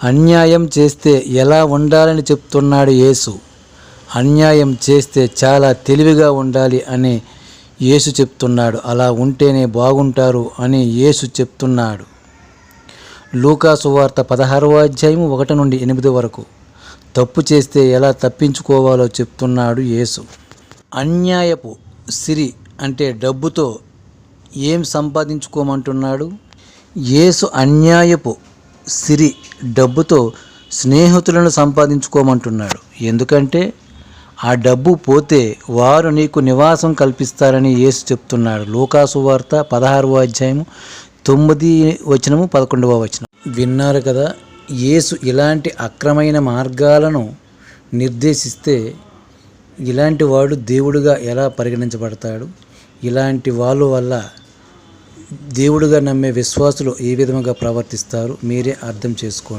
అన్యాయం చేస్తే ఎలా ఉండాలని చెప్తున్నాడు యేసు. అన్యాయం చేస్తే చాలా తెలివిగా ఉండాలి అని యేసు చెప్తున్నాడు. అలా ఉంటేనే బాగుంటారు అని యేసు చెప్తున్నాడు. లూకా సువార్త 16వ అధ్యాయం 1 నుండి 8 వరకు. తప్పు చేస్తే ఎలా తప్పించుకోవాలో చెప్తున్నాడు యేసు. అన్యాయపు సిరి అంటే డబ్బుతో ఏం సంపాదించుకోమంటున్నాడు? యేసు అన్యాయపు సిరి డబ్బుతో స్నేహితులను సంపాదించుకోమంటున్నాడు. ఎందుకంటే ఆ డబ్బు పోతే వారు నీకు నివాసం కల్పిస్తారని యేసు చెప్తున్నాడు. లూకా సువార్త 16వ అధ్యాయం 9 వచనము 11వ వచనం. విన్నారు కదా, యేసు ఇలాంటి అక్రమైన మార్గాలను నిర్దేశిస్తే ఇలాంటి వాడు దేవుడుగా ఎలా పరిగణించబడతాడు? ఇలాంటి వాళ్ళ వల్ల దేవుడుగా నమ్మే విశ్వాసులు ఏ విధంగా ప్రవర్తిస్తారు మీరే అర్థం చేసుకోండి.